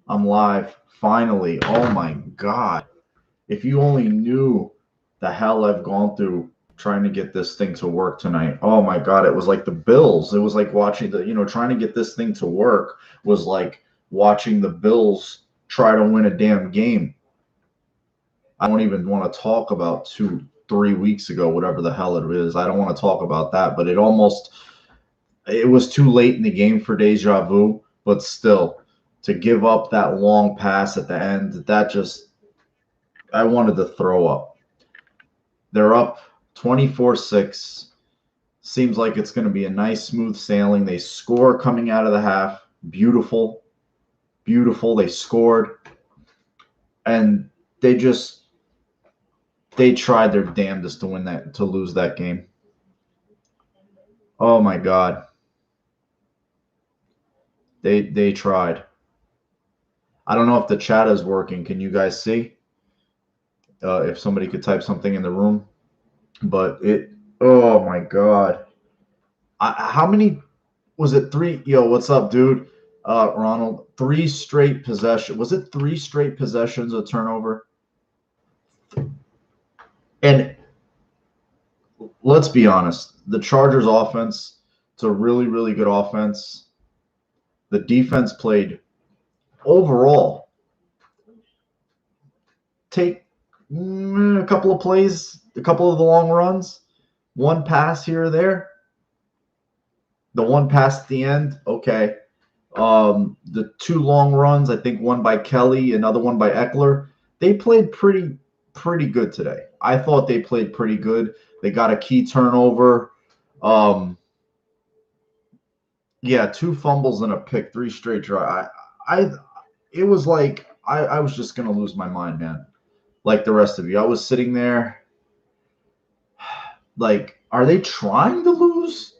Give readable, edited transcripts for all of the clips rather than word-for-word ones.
I'm live. Finally. Oh my God. If you only knew the hell I've gone through trying to get this thing to work tonight. Oh my God. It was like the Bills. It was like watching trying to get this thing to work was like watching the Bills try to win a damn game. I don't even want to talk about 3 weeks ago, whatever the hell it is. I don't want to talk about that, but it was too late in the game for deja vu, but still, to give up that long pass at the end, I wanted to throw up. They're up 24-6. Seems like it's going to be a nice, smooth sailing. They score coming out of the half. Beautiful. Beautiful. They scored. And they tried their damnedest to lose that game. Oh my God. They tried. I don't know if the chat is working. Can you guys see? If somebody could type something in the room. But oh my God. How many was it? Three? Yo, what's up, dude? Ronald, three straight possessions. Was it three straight possessions of turnover? And let's be honest, the Chargers offense, it's a really, really good offense. The defense played overall. Take a couple of plays, a couple of the long runs, one pass here or there. The one pass at the end, okay. The two long runs, I think one by Kelly, another one by Eckler. They played pretty good today. I thought they played pretty good. They got a key turnover. Yeah, two fumbles and a pick, three straight drive. It was like I was just gonna lose my mind, man. Like the rest of you, I was sitting there. Like, are they trying to lose?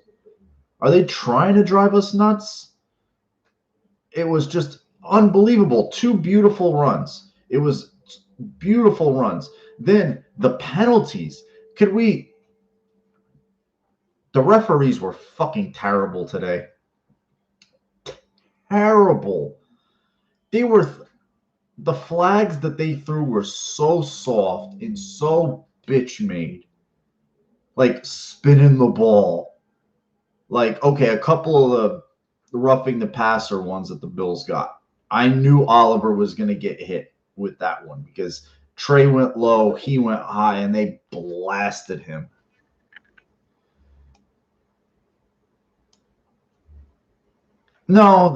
Are they trying to drive us nuts? It was just unbelievable. Two beautiful runs. It was beautiful runs. Then the penalties. The referees were fucking terrible today. Terrible. The flags that they threw were so soft and so bitch made. Like spinning the ball. Like, okay, a couple of the roughing the passer ones that the Bills got. I knew Oliver was going to get hit with that one because Trey went low, he went high, and they blasted him. No,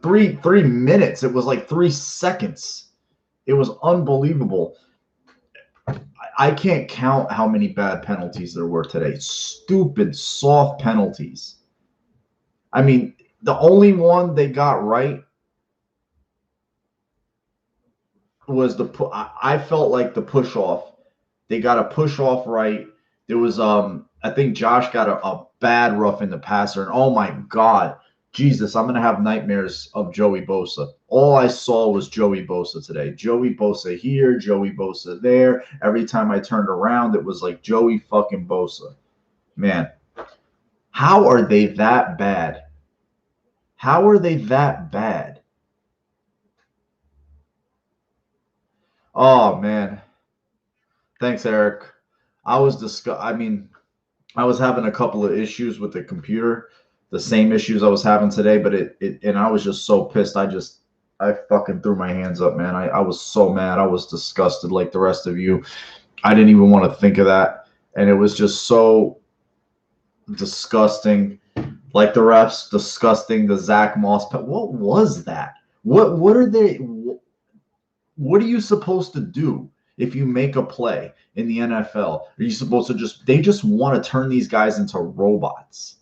3 minutes. It was like 3 seconds. It was unbelievable. I can't count how many bad penalties there were today. Stupid, soft penalties. I mean, the only one they got right was I felt like the push off. They got a push off right. There was I think Josh got a bad rough in the passer, and oh my God, Jesus, I'm gonna have nightmares of Joey Bosa. All I saw was Joey Bosa today. Joey Bosa here, Joey Bosa there. Every time I turned around, it was like Joey fucking Bosa. Man, how are they that bad? How are they that bad? Oh man. Thanks, Eric. I was having a couple of issues with the computer, the same issues I was having today, but and I was just so pissed. I fucking threw my hands up, man. I was so mad. I was disgusted like the rest of you. I didn't even want to think of that. And it was just so disgusting. Like the refs, disgusting. The Zach Moss. What was that? What are they? What are you supposed to do if you make a play in the NFL? Are you supposed to they just want to turn these guys into robots?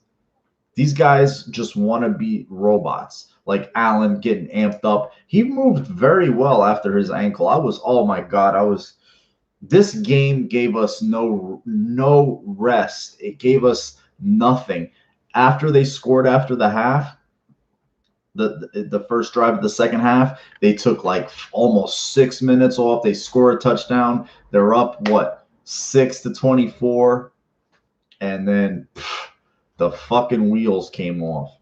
These guys just want to be robots. Like Allen getting amped up. He moved very well after his ankle. Oh my God, this game gave us no rest. It gave us nothing. After they scored after the half, the first drive of the second half, they took like almost 6 minutes off. They score a touchdown. They're up 6-24, and then the fucking wheels came off.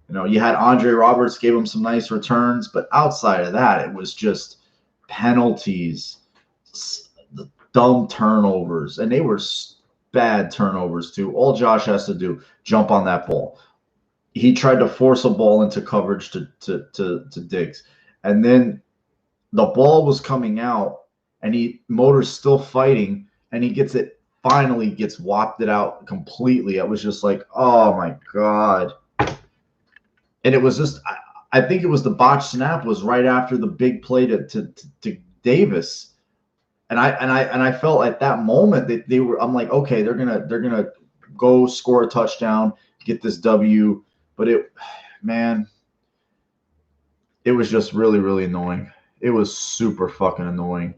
You know, you had Andre Roberts gave him some nice returns, but outside of that, it was just penalties, dumb turnovers, and they were bad turnovers too. All Josh has to do jump on that ball. He tried to force a ball into coverage to Diggs, and then the ball was coming out, and Motor's still fighting, and he finally gets whopped it out completely. It was just like, oh my god. And it was just I think it was the botch snap was right after the big play to Davis. And I felt at that moment that I'm like, okay, they're gonna go score a touchdown, get this W. But man, it was just really, really annoying. It was super fucking annoying.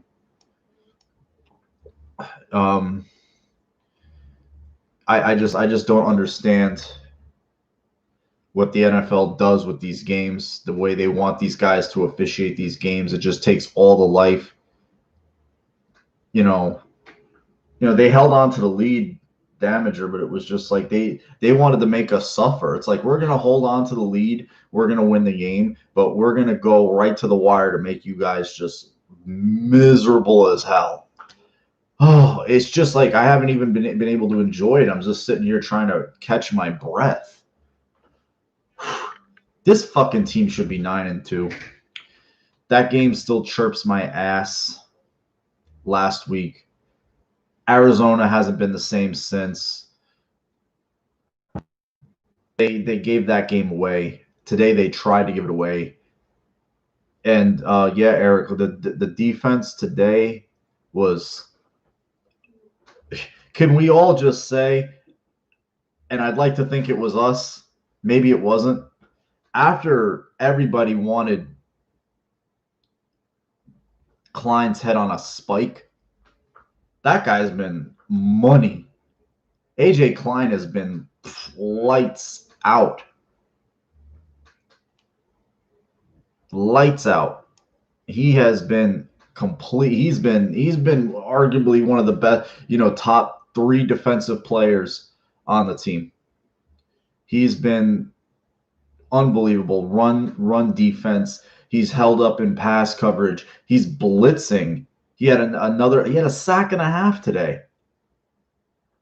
I just don't understand what the NFL does with these games, the way they want these guys to officiate these games. It just takes all the life. You know, they held on to the lead damager, but it was just like they wanted to make us suffer. It's like, we're gonna hold on to the lead, we're gonna win the game, but we're gonna go right to the wire to make you guys just miserable as hell. Oh, it's just like I haven't even been able to enjoy it. I'm just sitting here trying to catch my breath. This fucking team should be 9-2. That game still chirps my ass last week. Arizona hasn't been the same since. They gave that game away. Today they tried to give it away. And yeah, Eric, the defense today was, can we all just say, and I'd like to think it was us, maybe it wasn't, after everybody wanted Klein's head on a spike, that guy's been money. AJ Klein has been lights out. Lights out. He has been complete. He's been arguably one of the best, top 3 defensive players on the team. He's been unbelievable. Run defense. He's held up in pass coverage. He's blitzing. He had he had a sack and a half today.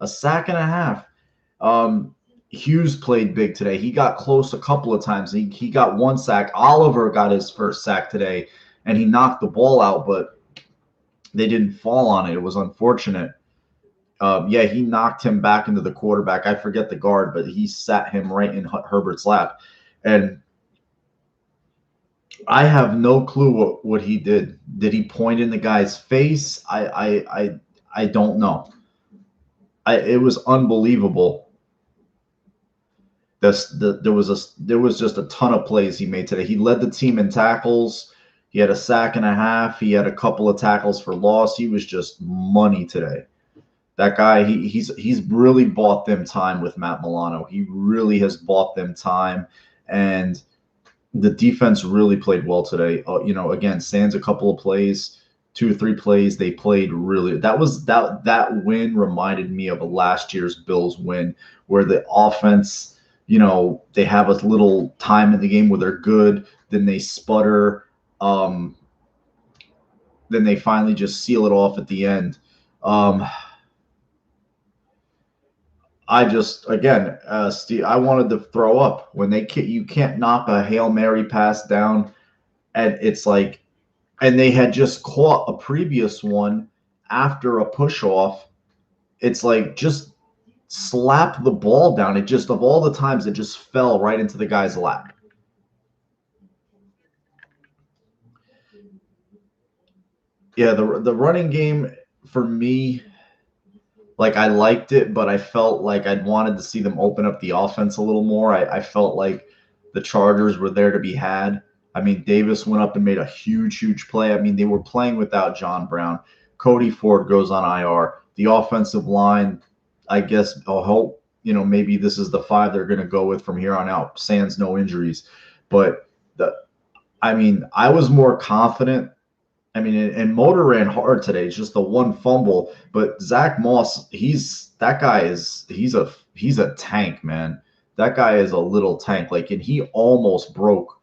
A sack and a half. Hughes played big today. He got close a couple of times. He got 1 sack. Oliver got his first sack today, and he knocked the ball out, but they didn't fall on it. It was unfortunate. Yeah, he knocked him back into the quarterback. I forget the guard, but he sat him right in Herbert's lap. And I have no clue what he did. Did he point in the guy's face? I don't know. It was unbelievable. There was just a ton of plays he made today. He led the team in tackles. He had a sack and a half. He had a couple of tackles for loss. He was just money today. That guy, he's really bought them time with Matt Milano. He really has bought them time, and the defense really played well today. Again, sans a couple of plays, 2 or 3 plays, they played really. That win reminded me of a last year's Bills win, where the offense, they have a little time in the game where they're good, then they sputter, then they finally just seal it off at the end. Steve, I wanted to throw up when you can't knock a Hail Mary pass down, and it's like, and they had just caught a previous one after a push off. It's like, just slap the ball down. It just, of all the times, it just fell right into the guy's lap. Yeah, the running game for me, like, I liked it, but I felt like I'd wanted to see them open up the offense a little more. I felt like the Chargers were there to be had. I mean, Davis went up and made a huge, huge play. I mean, they were playing without John Brown. Cody Ford goes on IR. The offensive line, I guess, I'll hope, maybe this is the 5 they're going to go with from here on out, sans no injuries. But I was more confident. I mean, and Motor ran hard today. It's just the 1 fumble. But Zach Moss, he's a tank, man. That guy is a little tank. Like, and he almost broke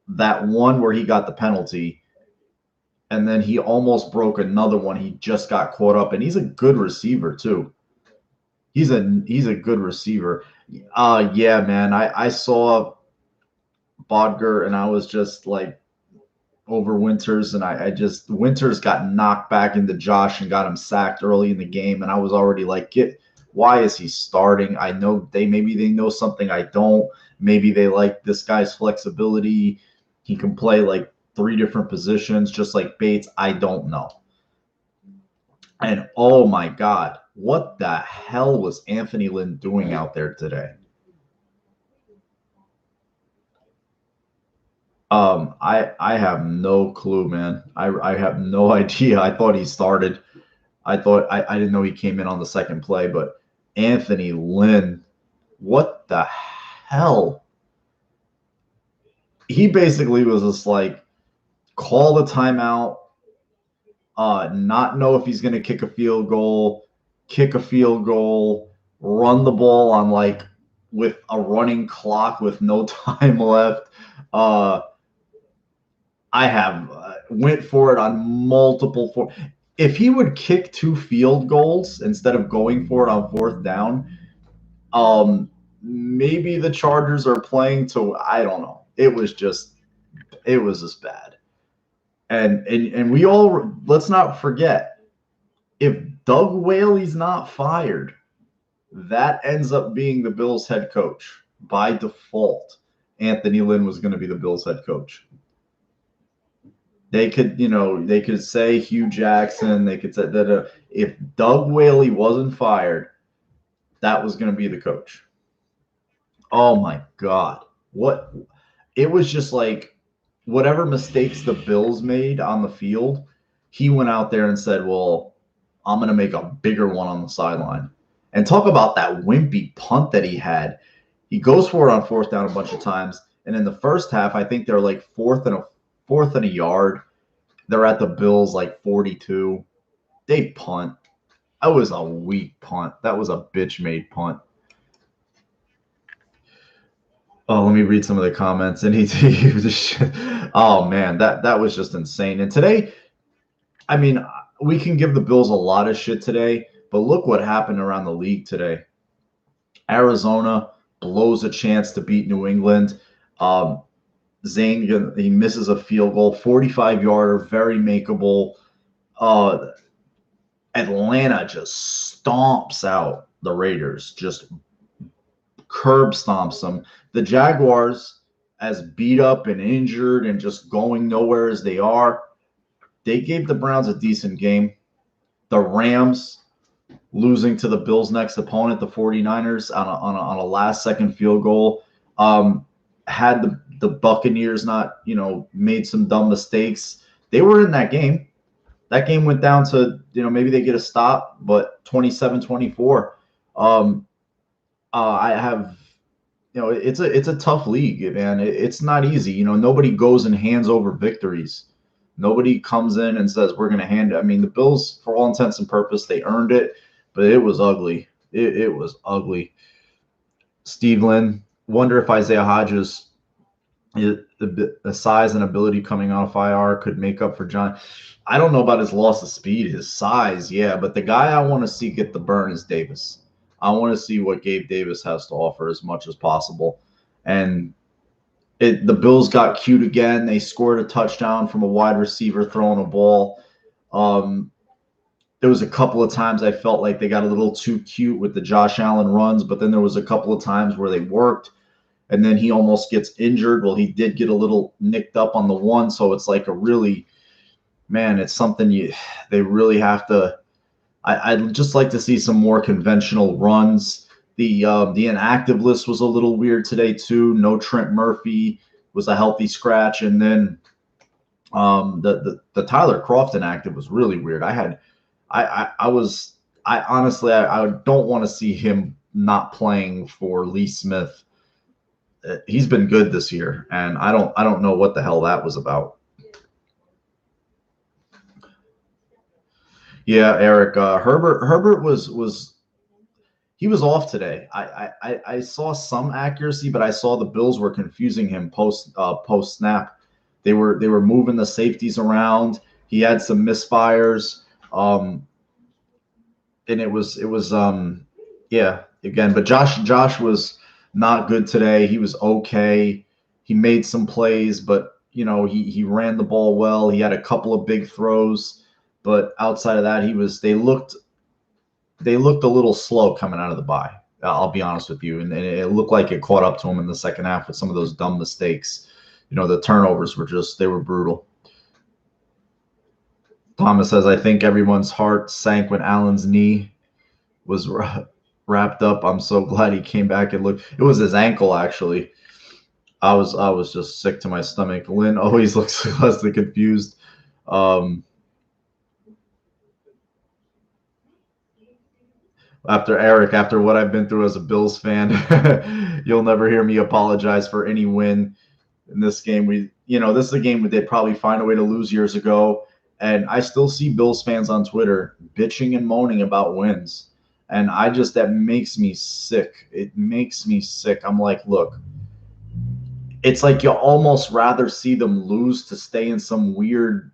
that one where he got the penalty, and then he almost broke another one. He just got caught up, and he's a good receiver too. He's a good receiver. Yeah, man. I saw Bodger, and I was just like over Winters, and I just Winters got knocked back into Josh and got him sacked early in the game, and I was already like, why is he starting? I know maybe they know something I don't. Maybe they like this guy's flexibility. He can play like 3 different positions, just like Bates. I don't know. And oh my God, what the hell was Anthony Lynn doing out there today? I have no clue, man. I have no idea. I thought he started. I didn't know he came in on the second play, but Anthony Lynn, what the hell? He basically was just like, call the timeout, not know if he's going to kick a field goal, run the ball on like with a running clock with no time left. I have went for it on multiple. If he would kick 2 field goals instead of going for it on 4th down, maybe the Chargers are playing to, I don't know. It was just bad. And we all, let's not forget, if Doug Whaley's not fired, that ends up being the Bills head coach by default. Anthony Lynn was going to be the Bills head coach. They could say Hugh Jackson. They could say that if Doug Whaley wasn't fired, that was going to be the coach. Oh my God. What? It was just like whatever mistakes the Bills made on the field, he went out there and said, well, I'm going to make a bigger one on the sideline. And talk about that wimpy punt that he had. He goes for it on 4th down a bunch of times. And in the first half, I think they're like 4th and a yard. They're at the Bills like 42. They punt. That was a weak punt. That was a bitch-made punt. Oh, let me read some of the comments. And he was just, oh man, that was just insane. And today, I mean, we can give the Bills a lot of shit today, but look what happened around the league today. Arizona blows a chance to beat New England. Zane, he misses a field goal, 45-yarder, very makeable. Atlanta just stomps out the Raiders, just curb stomps them. The Jaguars, as beat up and injured and just going nowhere as they are, they gave the Browns a decent game. The Rams losing to the Bills' next opponent, the 49ers, on a last-second field goal. Had the Buccaneers not, made some dumb mistakes, they were in that game. That game went down to, maybe they get a stop, but 27-24. I have, it's a tough league, man. It's not easy. Nobody goes and hands over victories. Nobody comes in and says, we're going to hand it. I mean, the Bills, for all intents and purposes, they earned it, but it was ugly. It was ugly. Steve Lynn, wonder if Isaiah Hodges, the size and ability coming off IR could make up for John. I don't know about his loss of speed, his size, yeah, but the guy I want to see get the burn is Davis. I want to see what Gabe Davis has to offer as much as possible. And the Bills got cute again. They scored a touchdown from a wide receiver throwing a ball. There was a couple of times I felt like they got a little too cute with the Josh Allen runs, but then there was a couple of times where they worked, and then he almost gets injured. Well, he did get a little nicked up on the one, so it's like it's something they really have to. I'd just like to see some more conventional runs. The inactive list was a little weird today too. No Trent Murphy was a healthy scratch, and then the Tyler Kroft inactive was really weird. I honestly don't want to see him not playing for Lee Smith. He's been good this year, and I don't know what the hell that was about. Yeah, Eric, Herbert was he was off today. I saw some accuracy, but I saw the Bills were confusing him post snap. They were moving the safeties around. He had some misfires, and it was yeah, again. But Josh was not good today. He was okay. He made some plays, but he ran the ball well. He had a couple of big throws, but outside of that, they looked a little slow coming out of the bye. I'll be honest with you, and it looked like it caught up to them in the second half with some of those dumb mistakes. The turnovers they were brutal. Thomas says, I think everyone's heart sank when Allen's knee was wrapped up. I'm so glad he came back and looked. It was his ankle, actually. I was just sick to my stomach. Lynn always looks less than confused. After what I've been through as a Bills fan, you'll never hear me apologize for any win in this game. This is a game that they'd probably find a way to lose years ago. And I still see Bills fans on Twitter bitching and moaning about wins. And that makes me sick. It makes me sick. I'm like, look, it's like you almost rather see them lose to stay in some weird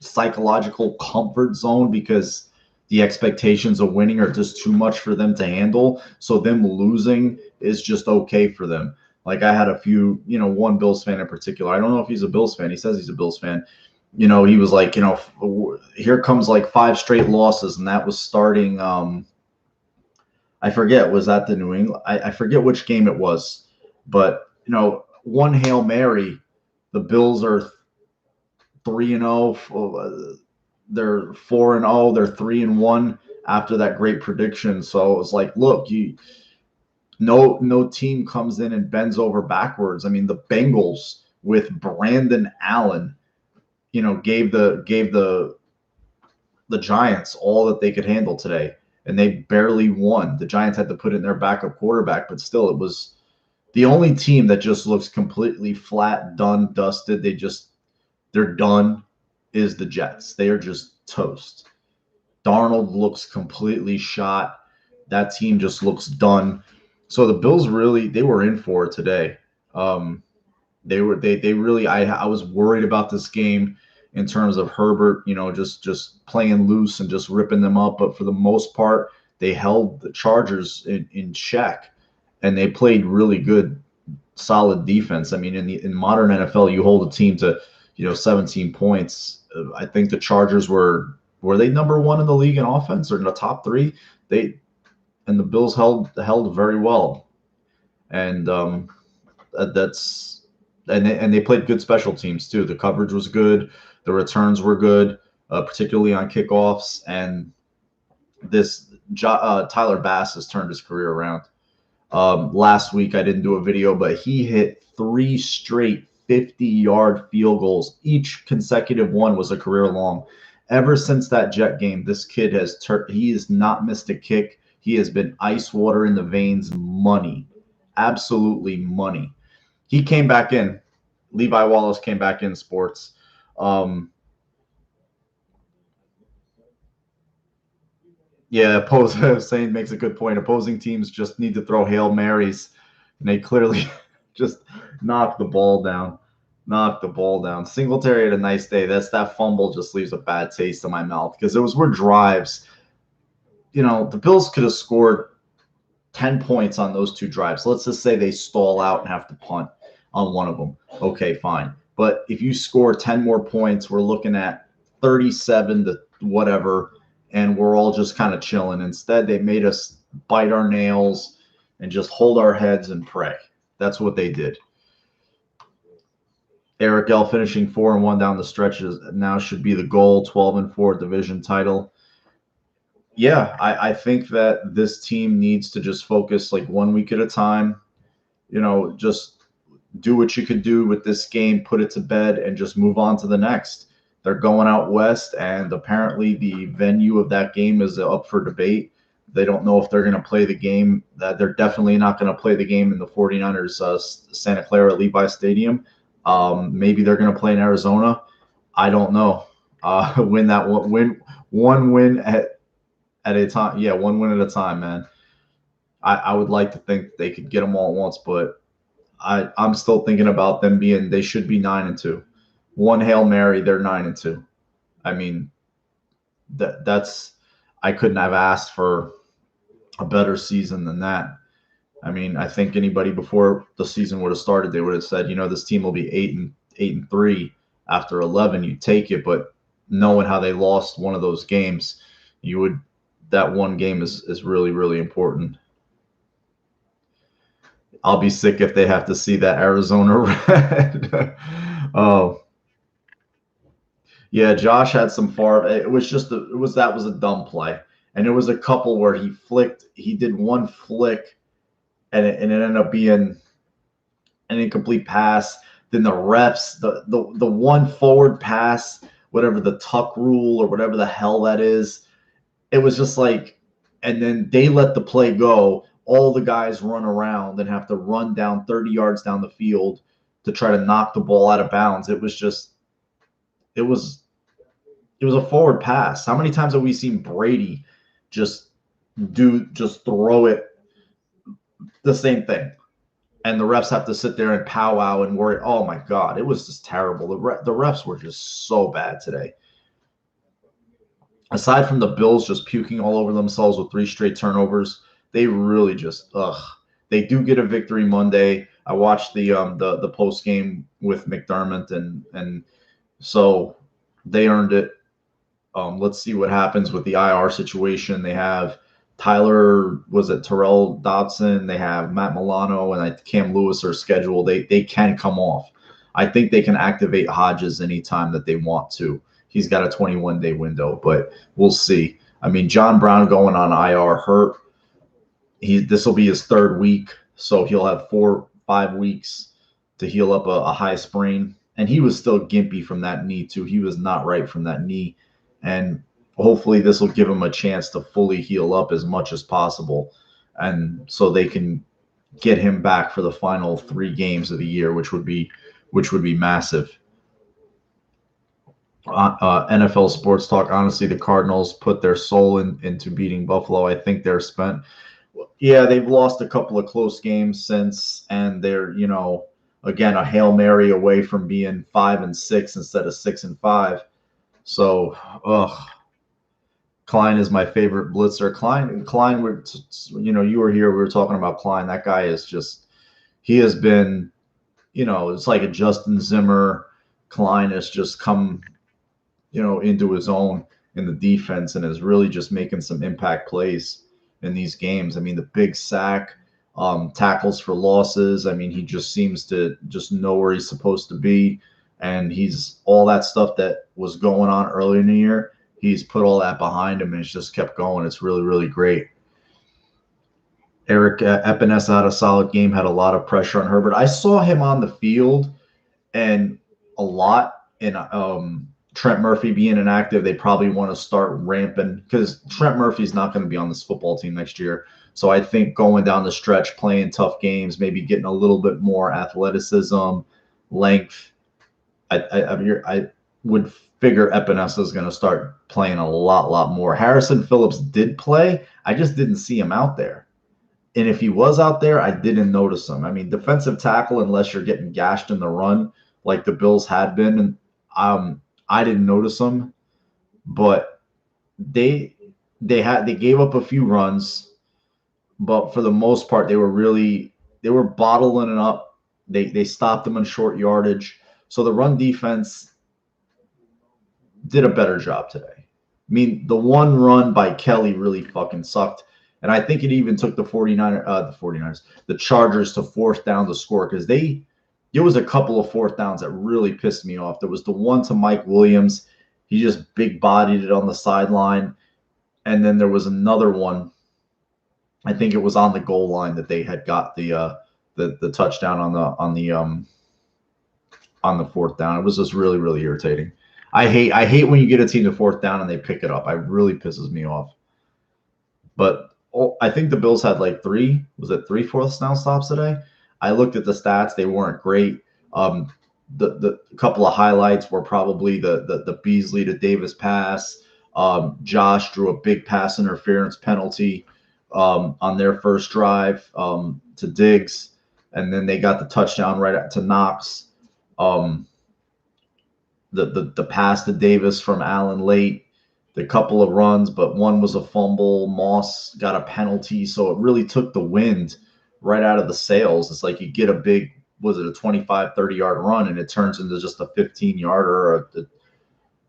psychological comfort zone because the expectations of winning are just too much for them to handle. So them losing is just okay for them. Like I had a few, one Bills fan in particular. I don't know if he's a Bills fan. He says he's a Bills fan. He was like, here comes like 5 straight losses, and that was starting. I forget, was that the New England? I forget which game it was, but one Hail Mary, the Bills are 3-0. They're 4-0. They're 3-1 after that great prediction. So it was like, look, no team comes in and bends over backwards. I mean, the Bengals with Brandon Allen, gave the Giants all that they could handle today, and they barely won. The Giants had to put in their backup quarterback, but still, it was the only team that just looks completely flat, done, dusted. They're done. Is the Jets. They are just toast. Darnold looks completely shot. That team just looks done. So the Bills they were in for it today. They really. I was worried about this game in terms of Herbert, just playing loose and just ripping them up. But for the most part, they held the Chargers in check, and they played really good, solid defense. I mean, in modern NFL, you hold a team to 17 points. I think the Chargers were they number 1 in the league in offense or in the top 3? The Bills held very well, and they played good special teams too. The coverage was good, the returns were good, particularly on kickoffs. And this Tyler Bass has turned his career around. Last week I didn't do a video, but he hit 3 straight 50-yard field goals. Each consecutive one was a career long. Ever since that Jet game, this kid he has not missed a kick. He has been ice water in the veins, money, absolutely money. He came back in. Levi Wallace came back in sports. Yeah, Saint makes a good point. Opposing teams just need to throw Hail Marys, and they clearly just knock the ball down. Singletary had a nice day. That fumble just leaves a bad taste in my mouth because were drives. The Bills could have scored 10 points on those 2 drives. Let's just say they stall out and have to punt on one of them. Okay, fine. But if you score 10 more points, we're looking at 37 to whatever, and we're all just kind of chilling. Instead, they made us bite our nails and just hold our heads and pray. That's what they did. Eric L finishing 4-1 down the stretches now should be the goal. 12-4 division title. Yeah, I think that this team needs to just focus like 1 week at a time. Just do what you could do with this game, put it to bed, and just move on to the next. They're going out west, and apparently the venue of that game is up for debate. They don't know if they're going to play the game. They're definitely not going to play the game in the 49ers Santa Clara Levi Stadium. Maybe they're going to play in Arizona. I don't know. One win at a time. Yeah, 1 win at a time, man. I would like to think they could get them all at once, but I'm still thinking about them being. They should be 9-2. One Hail Mary, they're 9-2. I mean, that's I couldn't have asked for a better season than that. I mean, I think anybody before the season would have started, they would have said, this team will be 8-3 after 11. You take it, but knowing how they lost one of those games, that one game is really, really important. I'll be sick if they have to see that Arizona red. Oh, yeah, Josh had some far. It was that was a dumb play, and it was a couple where he did one flick, and it ended up being an incomplete pass. Then the refs, the one forward pass, whatever the tuck rule or whatever the hell that is, it was just like, and then they let the play go. All the guys run around and have to run down 30 yards down the field to try to knock the ball out of bounds. It was a forward pass. How many times have we seen Brady just throw it the same thing? And the refs have to sit there and powwow and worry. Oh my God, it was just terrible. The refs were just so bad today. Aside from the Bills just puking all over themselves with 3 straight turnovers, they really just They do get a victory Monday. I watched the post game with McDermott, and so they earned it. Let's see what happens with the IR situation. They have Terrell Dodson, they have Matt Milano, and Cam Lewis are scheduled. They can come off. I think they can activate Hodges anytime that they want to. He's got a 21-day window, but we'll see. I mean, John Brown going on IR hurt. This will be his 3rd week, so he'll have 4-5 weeks to heal up a high sprain. And he was still gimpy from that knee too. He was not right from that knee, and hopefully this will give him a chance to fully heal up as much as possible, and so they can get him back for the final 3 games of the year, which would be massive. NFL Sports Talk. Honestly, the Cardinals put their soul into beating Buffalo. I think they're spent. Yeah, they've lost a couple of close games since, and they're again a Hail Mary away from being 5-6 instead of 6-5. So, Klein is my favorite blitzer. Klein, you were here. We were talking about Klein. That guy is he has been, it's like a Justin Zimmer. Klein has just come, into his own in the defense and is really just making some impact plays in these games. I mean, the big sack, tackles for losses. I mean, he just seems to just know where he's supposed to be. And he's all that stuff that was going on earlier in the year. He's put all that behind him and it's just kept going. It's really, really great. Eric Epinesa had a solid game, had a lot of pressure on Herbert. I saw him on the field and a lot in Trent Murphy being inactive. They probably want to start ramping because Trent Murphy's not going to be on this football team next year. So I think going down the stretch, playing tough games, maybe getting a little bit more athleticism, length. I would figure Epinesa is going to start playing a lot more. Harrison Phillips did play. I just didn't see him out there. And if he was out there, I didn't notice him. I mean, defensive tackle, unless you're getting gashed in the run like the Bills had been, and I didn't notice him. But they gave up a few runs, but for the most part, they were bottling it up. They stopped them on short yardage. So the run defense did a better job today. I mean, the one run by Kelly really fucking sucked. And I think it even took the Chargers to 4th down to score because there was a couple of 4th downs that really pissed me off. There was the one to Mike Williams. He just big-bodied it on the sideline. And then there was another one. I think it was on the goal line that they had got the touchdown on the 4th down. It was just really, really irritating. I hate when you get a team to 4th down and they pick it up. It really pisses me off. But I think the Bills had like 3 4th down stops today. I looked at the stats; they weren't great. The couple of highlights were probably the Beasley to Davis pass. Josh drew a big pass interference penalty on their first drive to Diggs, and then they got the touchdown to Knox. The pass to Davis from Allen late, the couple of runs, but one was a fumble. Moss got a penalty, so it really took the wind right out of the sails. It's like you get a big, was it a 25, 30-yard run, and it turns into just a 15-yarder or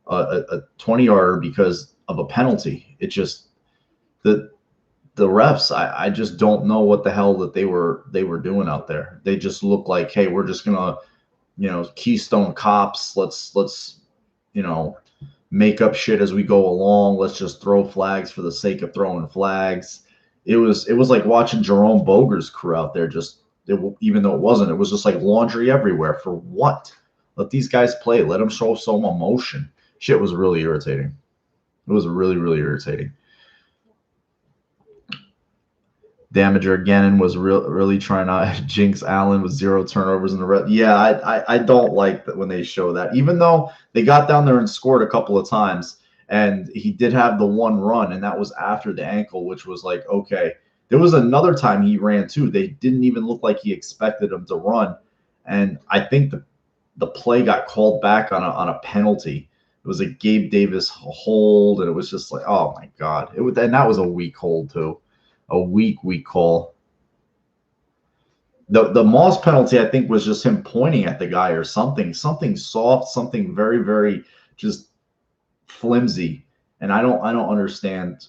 a 20-yarder because of a penalty. It just the refs, I just don't know what the hell that they were doing out there. They just look like, hey, we're just gonna, Keystone Cops. Let's make up shit as we go along. Let's just throw flags for the sake of throwing flags. It was like watching Jerome Boger's crew out there. Even though it wasn't, it was just like laundry everywhere. For what? Let these guys play. Let them show some emotion. Shit was really irritating. It was really, really irritating. Damager Gannon was really trying to jinx Allen with 0 turnovers in the red. Yeah, I don't like that when they show that. Even though they got down there and scored a couple of times, and he did have the one run, and that was after the ankle, which was like, okay. There was another time he ran too. They didn't even look like he expected him to run, and I think the play got called back on a penalty. It was a Gabe Davis hold, and it was just like, oh my god! And that was a weak hold too. A weak call. The Moss penalty, I think, was just him pointing at the guy or something soft, something very, very just flimsy. And I don't understand.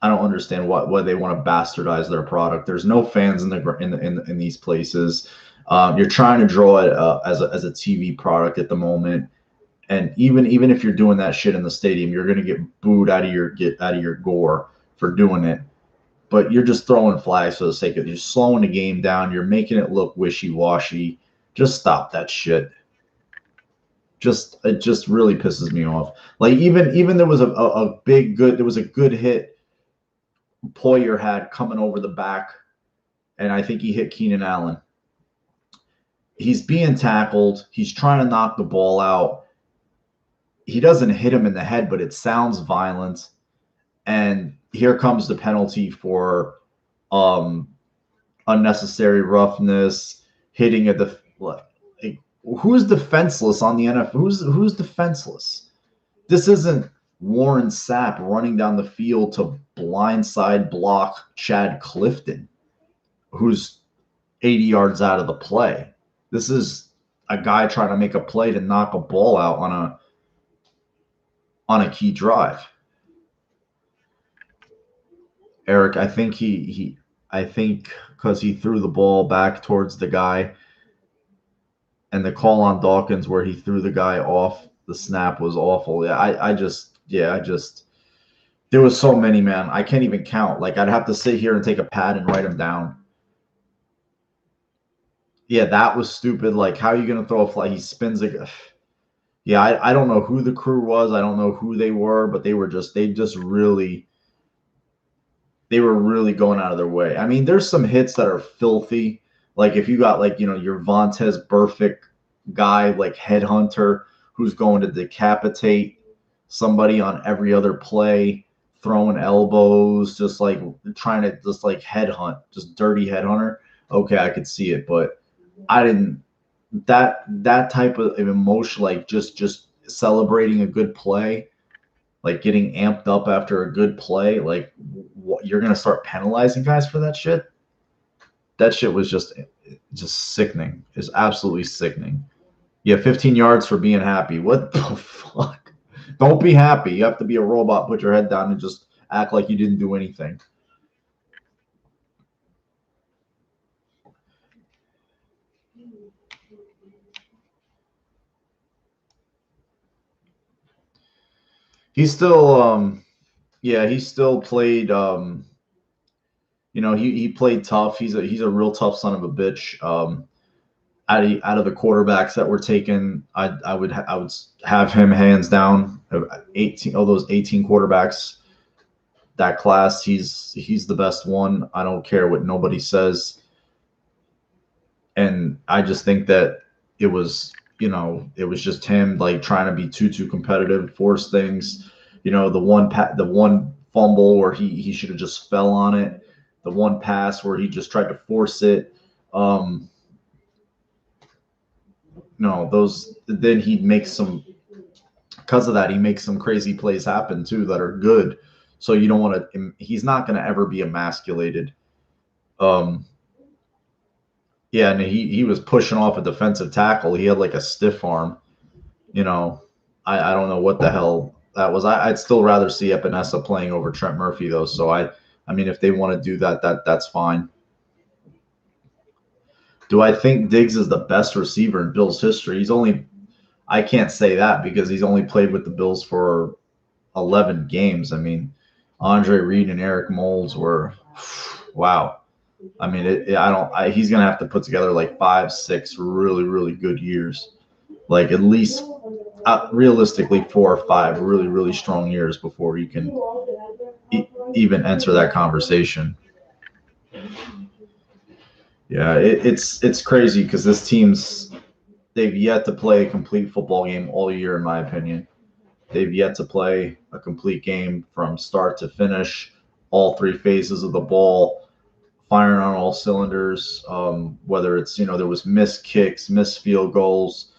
I don't understand why they want to bastardize their product. There's no fans in these places. You're trying to draw it as a TV product at the moment. And even if you're doing that shit in the stadium, you're going to get booed out of your gore for doing it. But you're just throwing flags for the sake of it. You're slowing the game down. You're making it look wishy-washy. Just stop that shit. It just really pisses me off. Like even there was there was a good hit Poyer had coming over the back, and I think he hit Keenan Allen. He's being tackled. He's trying to knock the ball out. He doesn't hit him in the head, but it sounds violent. And here comes the penalty for unnecessary roughness, hitting at the who's defenseless on the NFL? Who's defenseless? This isn't Warren Sapp running down the field to blindside block Chad Clifton, who's 80 yards out of the play. This is a guy trying to make a play to knock a ball out on a key drive. Eric, I think I think because he threw the ball back towards the guy, and the call on Dawkins where he threw the guy off the snap was awful. Yeah, I just there was so many, man. I can't even count. Like, I'd have to sit here and take a pad and write them down. Yeah, that was stupid. Like, how are you gonna throw a flag? He spins it. Yeah, I don't know who the crew was. I don't know who they were, but they were really going out of their way. I mean, there's some hits that are filthy. Like if you got your Vontaze Burfict guy, like headhunter, who's going to decapitate somebody on every other play, throwing elbows, just like trying to just like headhunt, just dirty headhunter. Okay, I could see it, but I didn't. That type of emotion, like just celebrating a good play, like getting amped up after a good play, like you're gonna start penalizing guys for that shit. That shit was just sickening. It's absolutely sickening. You have 15 yards for being happy. What the fuck? Don't be happy. You have to be a robot. Put your head down and just act like you didn't do anything. He still, he still played. He played tough. He's a real tough son of a bitch. Out of the quarterbacks that were taken, I would have him hands down. 18 of those 18 quarterbacks, that class, he's the best one. I don't care what nobody says. And I just think that it was just him like trying to be too competitive, force things. The one fumble where he should have just fell on it. The one pass where he just tried to force it. No, those then he makes some because of that, he makes some crazy plays happen too that are good. So you don't want to. He's not going to ever be emasculated. Yeah, and he was pushing off a defensive tackle. He had like a stiff arm. I don't know what the hell that was. I'd still rather see Epinesa playing over Trent Murphy though. So I mean, if they want to do that, that's fine. Do I think Diggs is the best receiver in Bills history? I can't say that because he's only played with the Bills for 11 games. I mean, Andre Reed and Eric Moulds were, wow. I mean, he's going to have to put together like 5, 6 really, really good years. Like at least realistically 4 or 5 really, really strong years before he can even enter that conversation. Yeah, it's crazy because they've yet to play a complete football game all year, in my opinion. They've yet to play a complete game from start to finish, all 3 phases of the ball, firing on all cylinders. Whether it's there was missed kicks, missed field goals,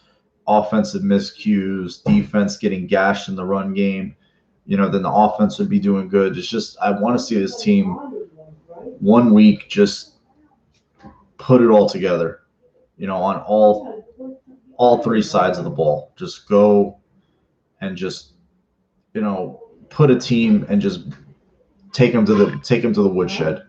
offensive miscues, defense getting gashed in the run game. Then the offense would be doing good. It's just I want to see this team 1 week just put it all together, on all 3 sides of the ball. Just go and just, put a team and just take them to the woodshed.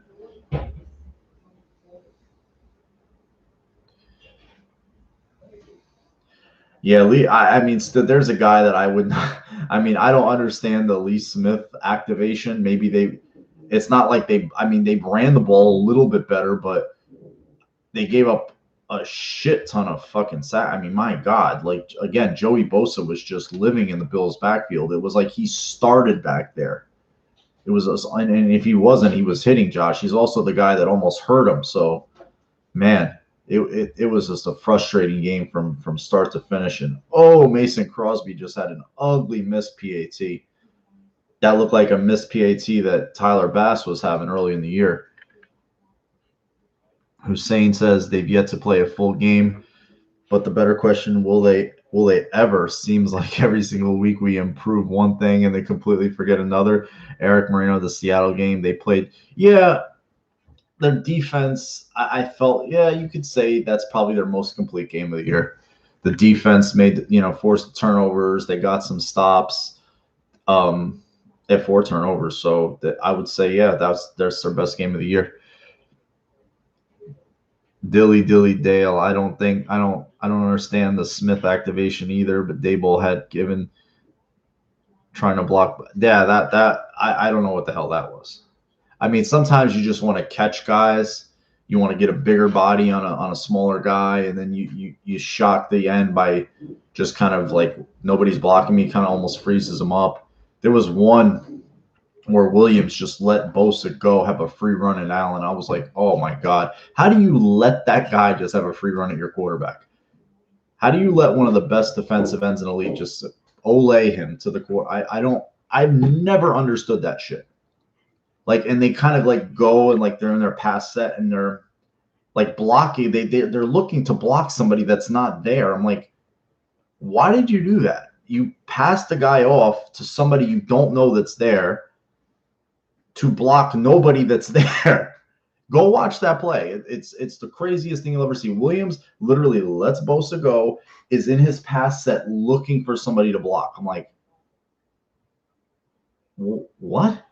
Yeah, Lee. I mean, there's a guy that I would not. I mean, I don't understand the Lee Smith activation. Maybe it's not like they ran the ball a little bit better, but they gave up a shit ton of fucking sack. I mean, my God, like again, Joey Bosa was just living in the Bills' backfield. It was like he started back there. It was, and if he wasn't, he was hitting Josh. He's also the guy that almost hurt him. So, man, it was just a frustrating game from start to finish. And Mason Crosby just had an ugly missed PAT. That looked like a missed PAT that Tyler Bass was having early in the year. Hussein says they've yet to play a full game, but the better question, will they ever? Seems like every single week we improve one thing and they completely forget another. Eric Moreno, the Seattle game, they played, their defense, I felt, you could say that's probably their most complete game of the year. The defense made, forced turnovers. They got some stops. They had 4 turnovers. So I would say, that's their best game of the year. Dilly Dale. I don't understand the Smith activation either, but Daboll had given trying to block. Yeah, that I don't know what the hell that was. I mean, sometimes you just want to catch guys. You want to get a bigger body on a smaller guy, and then you shock the end by just kind of like nobody's blocking me, kind of almost freezes them up. There was one where Williams just let Bosa go, have a free run at Allen. I was like, oh my God, how do you let that guy just have a free run at your quarterback? How do you let one of the best defensive ends in the league just olay him to the court? I've never understood that shit. Like, and they kind of like go and like they're in their pass set and they're like blocking. They're looking to block somebody that's not there. I'm like, why did you do that? You passed the guy off to somebody you don't know that's there to block nobody that's there. Go watch that play. It's the craziest thing you'll ever see. Williams literally lets Bosa go, is in his pass set looking for somebody to block. I'm like, what?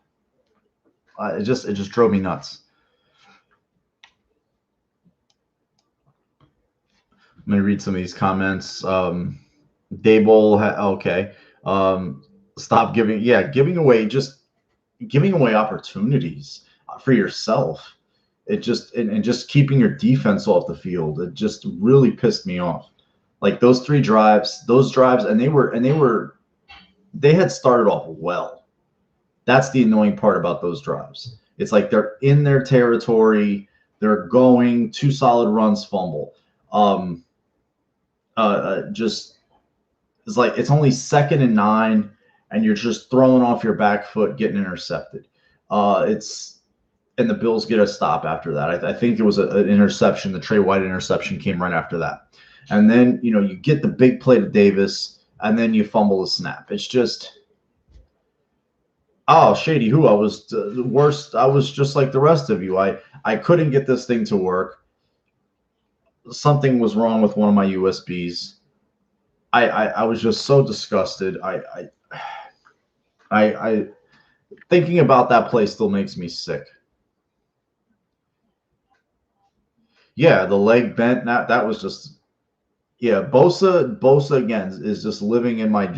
It just drove me nuts. I'm going to read some of these comments. Daboll, okay. Stop giving away opportunities for yourself. It just and just keeping your defense off the field. It just really pissed me off. Like those drives, and they had started off well. That's the annoying part about those drives. It's like they're in their territory. They're going 2 solid runs, fumble. Just it's like it's only 2nd and 9, and you're just throwing off your back foot, getting intercepted. It's and the Bills get a stop after that. I think it was an interception. The Trey White interception came right after that. And then, you get the big play to Davis, and then you fumble the snap. It's just, oh, Shady, who I was the worst. I was just like the rest of you. I couldn't get this thing to work. Something was wrong with one of my USBs. I was just so disgusted. I thinking about that play still makes me sick. Yeah, the leg bent. That was just, yeah. Bosa again is just living in like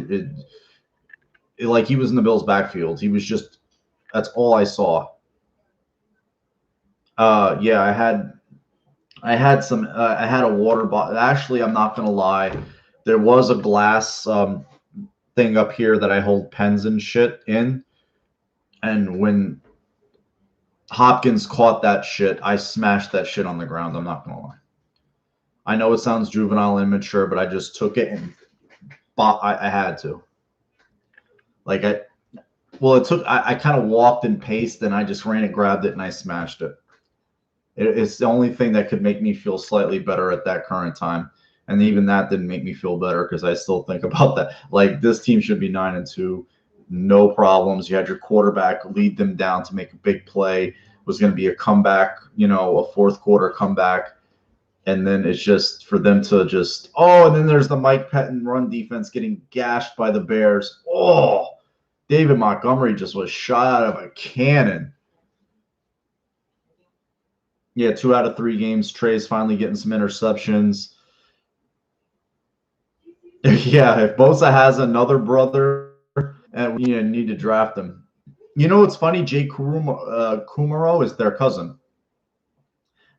he was in the Bills' backfield. He was just, that's all I saw. Yeah, I had a water bottle. Actually, I'm not gonna lie. There was a glass thing up here that I hold pens and shit in, and when Hopkins caught that shit, I smashed that shit on the ground. I'm not gonna lie. I know it sounds juvenile and immature, but I just took it and I had to. Like I kind of walked and paced, and I just ran and grabbed it and I smashed it. It's the only thing that could make me feel slightly better at that current time. And even that didn't make me feel better because I still think about that. Like, this team should be 9-2, no problems. You had your quarterback lead them down to make a big play. It was going to be a comeback, a fourth quarter comeback. And then it's just for them to just, and then there's the Mike Pettin run defense getting gashed by the Bears. Oh, David Montgomery just was shot out of a cannon. Yeah, 2 out of 3 games. Trey's finally getting some interceptions. Yeah, if Bosa has another brother, and we need to draft him. You know what's funny? Jake Kumerow is their cousin.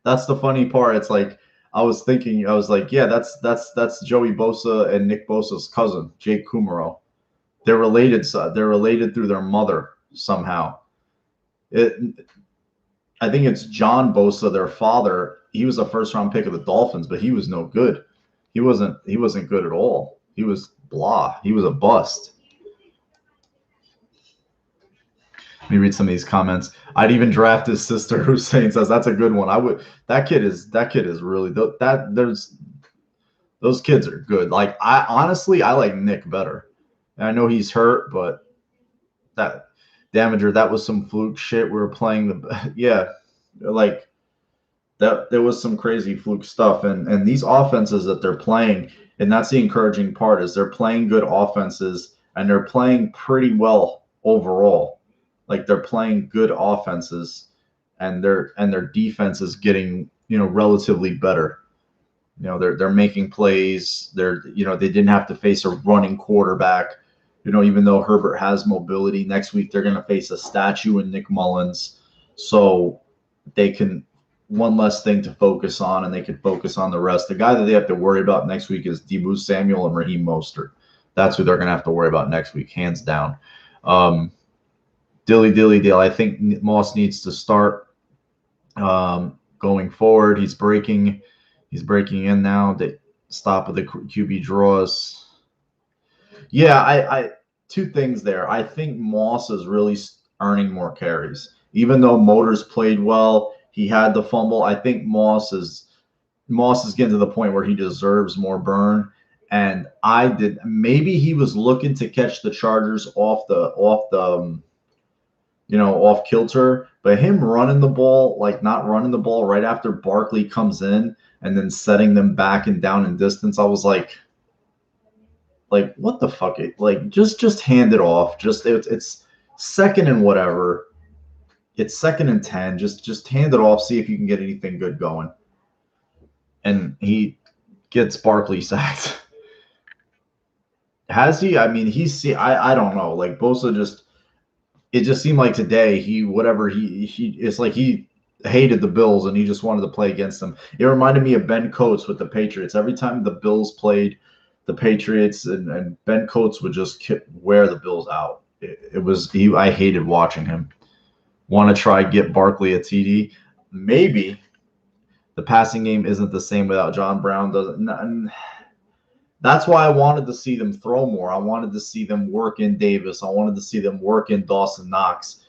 That's the funny part. It's like, I was like, yeah, that's Joey Bosa and Nick Bosa's cousin, Jake Kumerow. They're related. They're related through their mother somehow. I think it's John Bosa, their father. He was a first-round pick of the Dolphins, but he was no good. He wasn't good at all. He was blah. He was a bust. Let me read some of these comments. I'd even draft his sister. Hussein says that's a good one. I would. That kid is really those kids are good. Like, I honestly like Nick better. And I know he's hurt, but that Damager, that was some fluke shit. We were playing like that. There was some crazy fluke stuff, and these offenses that they're playing, and that's the encouraging part, is they're playing good offenses and they're playing pretty well overall. Like, they're playing good offenses, and their defense is getting relatively better. They're making plays. They didn't have to face a running quarterback. Even though Herbert has mobility, next week they're going to face a statue in Nick Mullins, so they can one less thing to focus on, and they can focus on the rest. The guy that they have to worry about next week is Deebo Samuel and Raheem Mostert. That's who they're going to have to worry about next week, hands down. Dilly Dale. I think Moss needs to start going forward. He's breaking in now. The stop of the QB draws. Yeah, I two things there. I think Moss is really earning more carries. Even though Motors played well, he had the fumble. I think Moss is getting to the point where he deserves more burn. And maybe he was looking to catch the Chargers off kilter, but him running the ball, like not running the ball right after Barkley comes in and then setting them back and down in distance, I was like, what the fuck? Just hand it off. It's second and whatever. It's 2nd and 10. Just hand it off. See if you can get anything good going. And he gets Barkley sacked. Has he? I mean, I don't know. Like, Bosa it just seemed like today it's like he hated the Bills and he just wanted to play against them. It reminded me of Ben Coates with the Patriots. Every time the Bills played the Patriots, and Ben Coates would just wear the Bills out. I hated watching him. Want to try get Barkley a TD? Maybe. The passing game isn't the same without John Brown. That's why I wanted to see them throw more. I wanted to see them work in Davis. I wanted to see them work in Dawson Knox.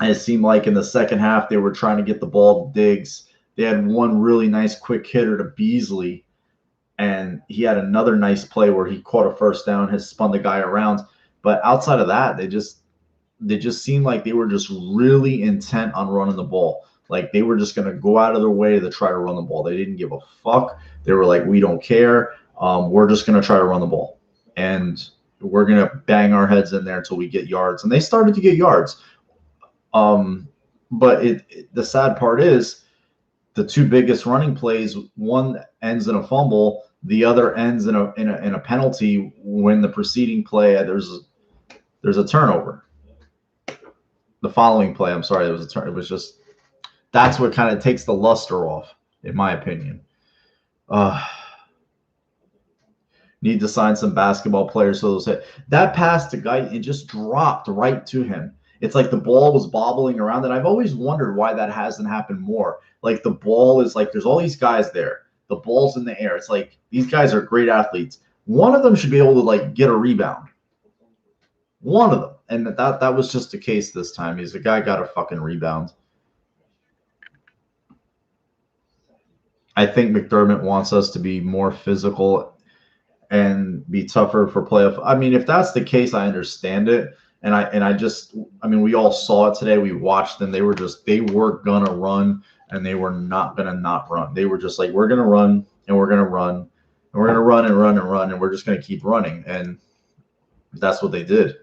And it seemed like in the second half they were trying to get the ball to Diggs. They had one really nice quick hitter to Beasley, and he had another nice play where he caught a first down, has spun the guy around. But outside of that, they just seemed like they were just really intent on running the ball. Like they were just going to go out of their way to try to run the ball. They didn't give a fuck. They were like, we don't care. We're just going to try to run the ball. And we're going to bang our heads in there until we get yards. And they started to get yards. But the sad part is the two biggest running plays, one ends in a fumble, the other ends in a penalty when the preceding play there's a turnover. The following play, I'm sorry, it was just that's what kind of takes the luster off, in my opinion. Need to sign some basketball players so they'll say that pass to guy and just dropped right to him. It's like the ball was bobbling around, and I've always wondered why that hasn't happened more. Like the ball is like there's all these guys there. The ball's in the air. It's like these guys are great athletes. One of them should be able to like get a rebound. One of them. And that was just the case this time. The guy got a fucking rebound. I think McDermott wants us to be more physical and be tougher for playoff. I mean, if that's the case, I understand it. And I mean, we all saw it today. We watched them. They were gonna run, and they were not gonna not run. They were just like, we're gonna run, and we're gonna run, and we're gonna run and run and run, and we're just gonna keep running. And that's what they did.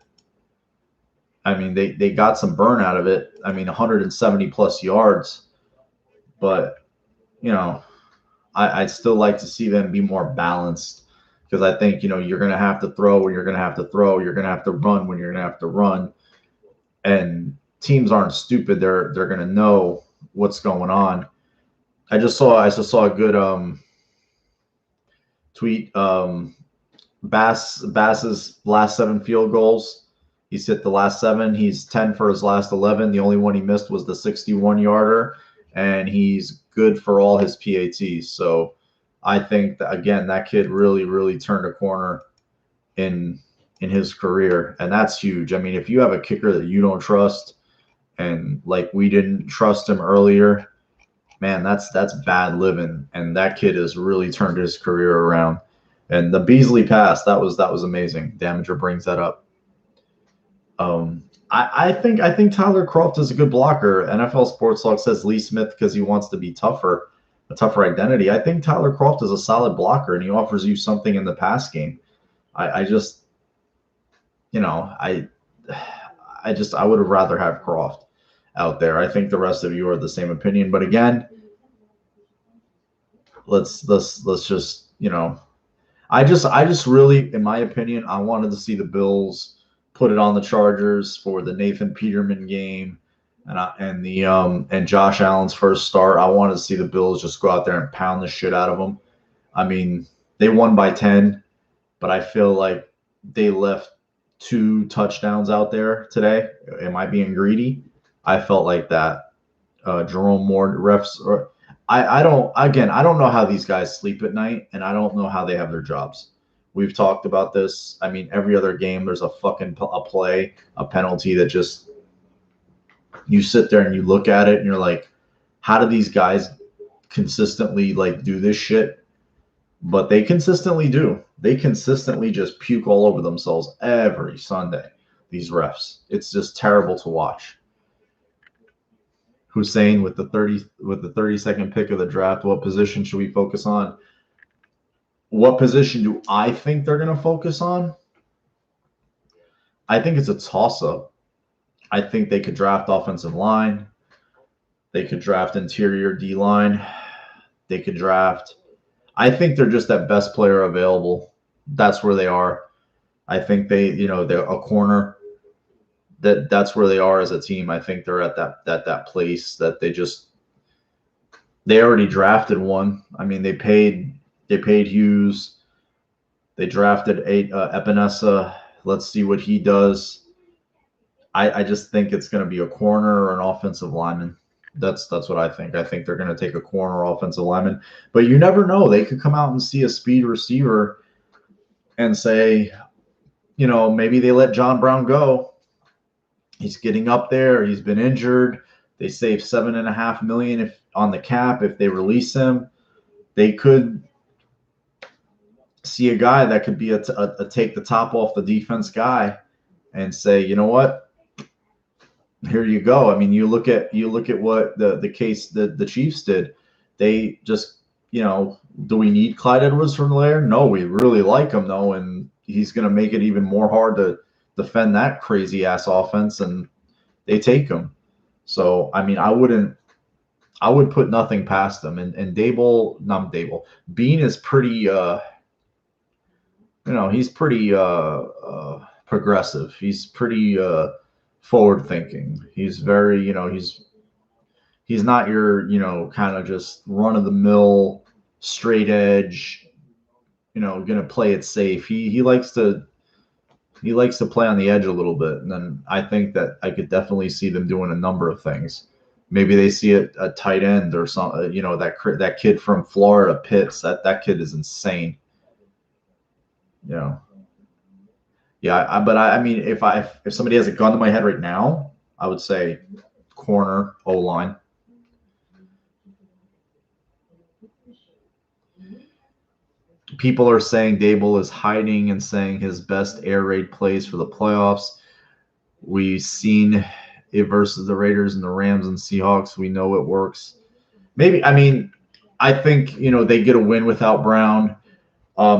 I mean, they got some burn out of it. I mean, 170 plus yards, but you know, I'd still like to see them be more balanced. Because I think, you're going to have to throw when you're going to have to throw. You're going to have to run when you're going to have to run. And teams aren't stupid. They're going to know what's going on. I just saw a good tweet. Bass's last 7 field goals. He's hit the last 7. He's 10 for his last 11. The only one he missed was the 61-yarder. And he's good for all his PATs. So I think that, again, that kid really, really turned a corner in his career, and that's huge. I mean, if you have a kicker that you don't trust, and like we didn't trust him earlier, man, that's bad living. And that kid has really turned his career around. And the Beasley pass, that was amazing. Damager brings that up. I think Tyler Kroft is a good blocker. NFL Sports Log says Lee Smith because he wants to be tougher. A tougher identity. I think Tyler Kroft is a solid blocker, and he offers you something in the pass game. I just, I would have rather have Kroft out there. I think the rest of you are the same opinion. But again, let's just, I just really, in my opinion, I wanted to see the Bills put it on the Chargers for the Nathan Peterman game. And Josh Allen's first start, I wanted to see the Bills just go out there and pound the shit out of them. I mean, they won by 10, but I feel like they left 2 touchdowns out there today. Am I being greedy? I felt like that. Jerome Moore refs. I don't know how these guys sleep at night, and I don't know how they have their jobs. We've talked about this. I mean, every other game there's a play, a penalty that just. You sit there and you look at it and you're like, how do these guys consistently like do this shit? But they consistently do. They consistently just puke all over themselves every Sunday, these refs. It's just terrible to watch. Hussein with the 32nd pick of the draft, what position should we focus on? What position do I think they're going to focus on? I think it's a toss-up. I think they could draft offensive line. They could draft interior D-line. They could draft. I think they're just that best player available. That's where they are. I think they're a corner. That's where they are as a team. I think they're at that place that they already drafted one. I mean, they paid Hughes. They drafted Epinesa. Let's see what he does. I just think it's going to be a corner or an offensive lineman. That's what I think. I think they're going to take a corner offensive lineman. But you never know. They could come out and see a speed receiver and say, maybe they let John Brown go. He's getting up there. He's been injured. They save $7.5 million if on the cap if they release him. They could see a guy that could be a take the top off the defense guy and say, you know what, here you go. I mean, you look at what the case that the Chiefs did. They just, do we need Clyde Edwards-Helaire? No, we really like him though, and he's going to make it even more hard to defend that crazy ass offense, and they take him. So I mean, I would put nothing past them. And Beane is pretty he's pretty progressive. He's pretty forward thinking. He's very, he's not your, kind of just run of the mill, straight edge, going to play it safe. He likes to play on the edge a little bit. And then I think that I could definitely see them doing a number of things. Maybe they see a tight end or something, that kid from Florida, Pitts, that kid is insane. Yeah, but I mean, if somebody has a gun to my head right now, I would say corner, O-line. People are saying Dable is hiding and saying his best air raid plays for the playoffs. We've seen it versus the Raiders and the Rams and Seahawks. We know it works. Maybe, I mean, I think, they get a win without Brown.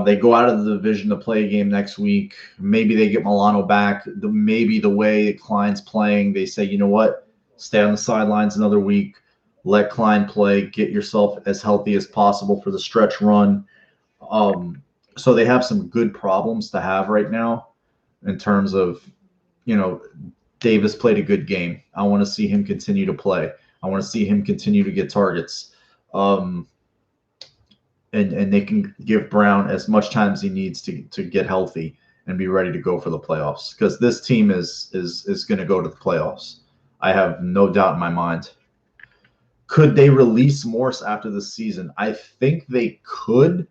They go out of the division to play a game next week. Maybe they get Milano back. Maybe the way Klein's playing, they say, you know what, stay on the sidelines another week. Let Klein play. Get yourself as healthy as possible for the stretch run. So they have some good problems to have right now in terms of, Davis played a good game. I want to see him continue to play. I want to see him continue to get targets. And they can give Brown as much time as he needs to get healthy and be ready to go for the playoffs, because this team is going to go to the playoffs. I have no doubt in my mind. Could they release Morse after the season? I think they could.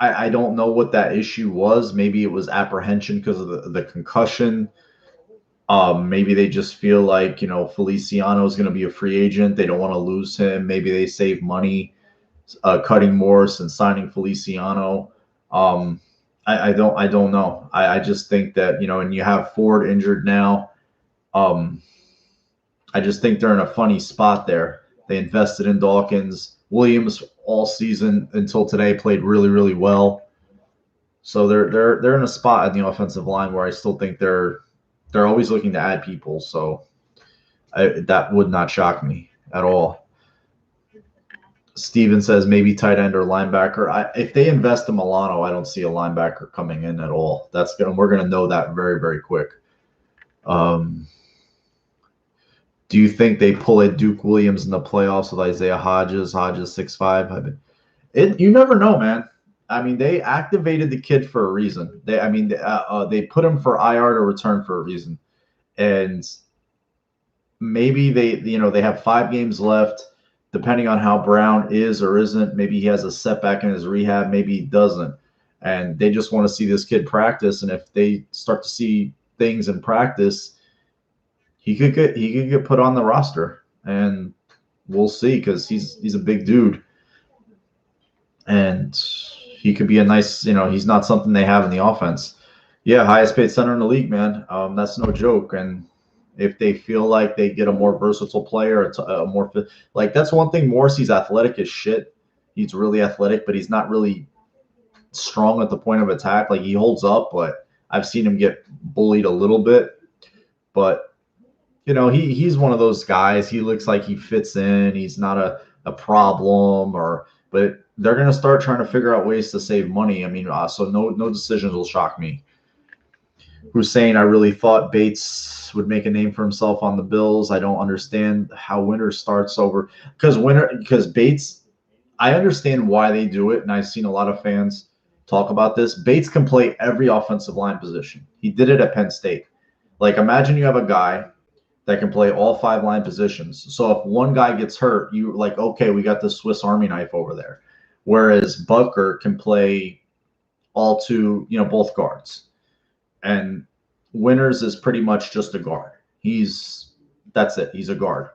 I don't know what that issue was. Maybe it was apprehension because of the concussion. Maybe they just feel like, Feliciano is going to be a free agent. They don't want to lose him. Maybe they save money cutting Morse and signing Feliciano. I don't know. I just think that, and you have Ford injured now. I just think they're in a funny spot there. They invested in Dawkins. Williams all season until today played really, really well. So they're in a spot in the offensive line where I still think they're always looking to add people. So that would not shock me at all. Steven says maybe tight end or linebacker. If they invest in Milano, I don't see a linebacker coming in at all. We're gonna know that very, very quick. Do you think they pull a Duke Williams in the playoffs with Isaiah Hodgins? Hodgins 6'5". You never know, man. I mean, they activated the kid for a reason. They put him for IR to return for a reason, and maybe they have 5 games left. Depending on how Brown is or isn't, maybe he has a setback in his rehab, maybe he doesn't, and they just want to see this kid practice. And if they start to see things in practice, he could get put on the roster, and we'll see, because he's a big dude, and he could be a nice, he's not something they have in the offense. Yeah, highest paid center in the league, man. That's no joke. And if they feel like they get a more versatile player, that's one thing. Morrissey's athletic as shit. He's really athletic, but he's not really strong at the point of attack. Like, he holds up, but I've seen him get bullied a little bit. But he's one of those guys. He looks like he fits in. He's not a problem, but they're going to start trying to figure out ways to save money. I mean, so no decisions will shock me. Hussein, I really thought Bates would make a name for himself on the Bills. I don't understand how Winter starts over, because Bates, I understand why they do it, and I've seen a lot of fans talk about this. Bates can play every offensive line position. He did it at Penn State. Like, imagine you have a guy that can play all 5 line positions. So if one guy gets hurt, you like, okay, we got the Swiss Army knife over there. Whereas Butker can play all 2, both guards. And Winters is pretty much just a guard. That's it. He's a guard.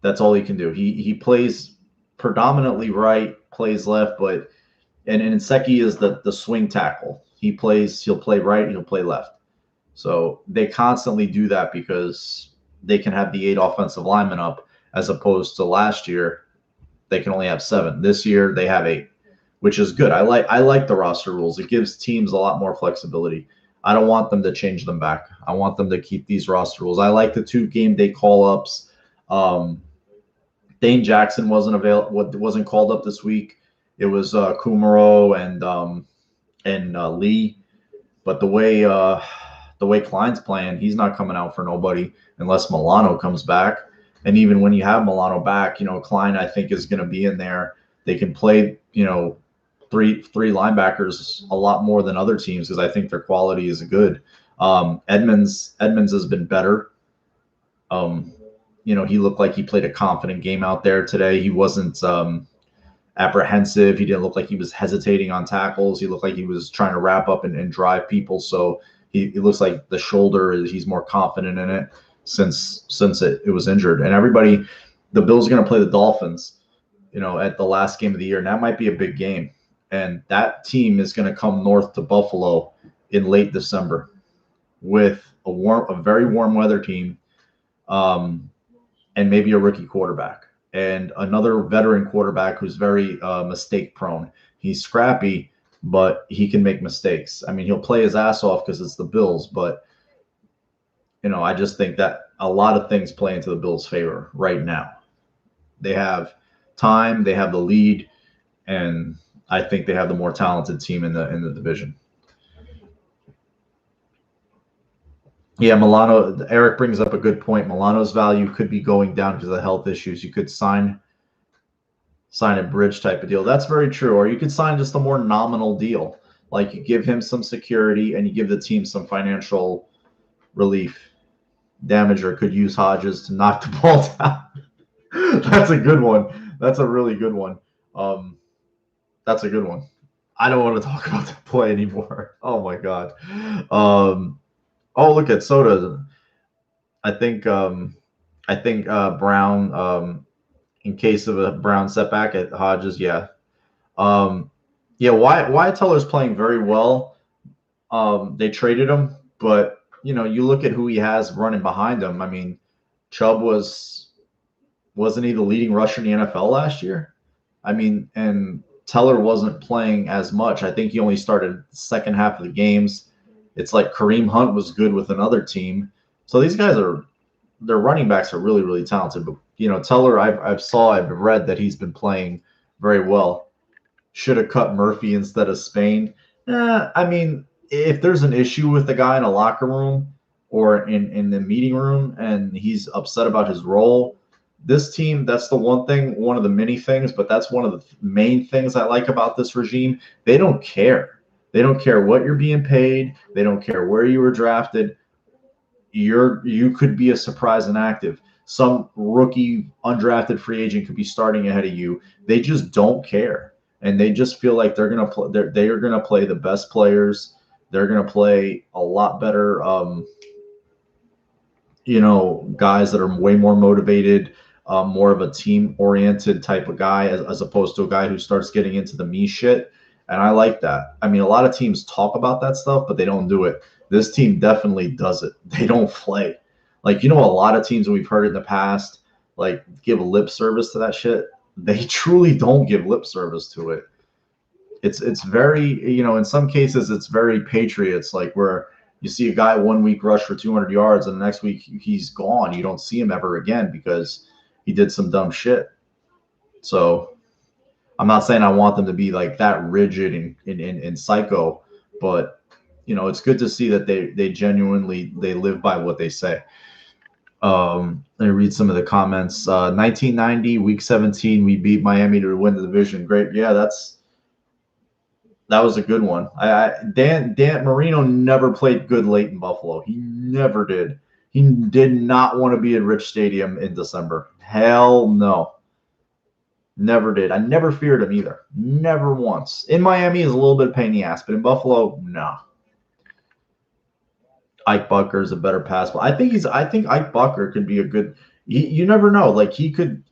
That's all he can do. He plays predominantly right, plays left, but and Nsekhe is the swing tackle. He'll play right, he'll play left. So they constantly do that because they can have the 8 offensive linemen up, as opposed to last year they can only have 7. This year they have 8, which is good. I like the roster rules. It gives teams a lot more flexibility. I don't want them to change them back. I want them to keep these roster rules. I like the 2 game day call ups. Dane Jackson wasn't called up this week. It was Kumaro and Lee. But the way Klein's playing, he's not coming out for nobody unless Milano comes back. And even when you have Milano back, Klein, I think, is going to be in there. They can play, three linebackers a lot more than other teams because I think their quality is good. Edmonds has been better. He looked like he played a confident game out there today. He wasn't apprehensive. He didn't look like he was hesitating on tackles. He looked like he was trying to wrap up and drive people. So he looks like the shoulder, he's more confident in it since it was injured. And the Bills are going to play the Dolphins, at the last game of the year. And that might be a big game. And that team is going to come north to Buffalo in late December with a very warm weather team, and maybe a rookie quarterback and another veteran quarterback who's very mistake prone. He's scrappy, but he can make mistakes. I mean, he'll play his ass off because it's the Bills, but I just think that a lot of things play into the Bills' favor right now. They have time, they have the lead, and I think they have the more talented team in the division. Yeah, Milano. Eric brings up a good point. Milano's value could be going down because of the health issues. You could sign a bridge type of deal. That's very true. Or you could sign just a more nominal deal, like you give him some security and you give the team some financial relief. Damager could use Hodges to knock the ball down. That's a good one. That's a really good one. That's a good one. I don't want to talk about the play anymore. Oh my God. Oh, look at Soda. I think Brown, in case of a Brown setback at Hodges, yeah. Wyatt Teller's playing very well. They traded him, but you look at who he has running behind him. I mean, Chubb wasn't he the leading rusher in the NFL last year? I mean, and Teller wasn't playing as much. I think he only started the second half of the games. It's like Kareem Hunt was good with another team. So these guys their running backs are really, really talented. But, Teller, I've read that he's been playing very well. Should have cut Murphy instead of Spain. I mean, if there's an issue with the guy in a locker room or in the meeting room and he's upset about his role, this team, that's the one of the many things, but that's one of the main things I like about this regime. They don't care. They don't care what you're being paid. They don't care where you were drafted. You could be a surprise inactive. Some rookie undrafted free agent could be starting ahead of you. They just don't care. And they just feel like they are going to play the best players. They're going to play a lot better, guys that are way more motivated, more of a team-oriented type of guy as opposed to a guy who starts getting into the me shit. And I like that. I mean, a lot of teams talk about that stuff, but they don't do it. This team definitely does it. They don't play. Like, a lot of teams, we've heard it in the past, like, give lip service to that shit. They truly don't give lip service to it. It's very, in some cases, it's very Patriots, like where you see a guy 1 week rush for 200 yards and the next week he's gone. You don't see him ever again because he did some dumb shit. So I'm not saying I want them to be like that rigid and psycho, but it's good to see that they genuinely live by what they say. Let me read some of the comments. 1990 week 17, we beat Miami to win the division. Great, yeah, that was a good one. Dan Marino never played good late in Buffalo. He never did. He did not want to be at Rich Stadium in December. Hell no. Never did. I never feared him either. Never once. In Miami is a little bit of pain in the ass, but in Buffalo, no. Ike Bucker is a better pass. But I think Ike Bucker could be a good. You never know. Like he could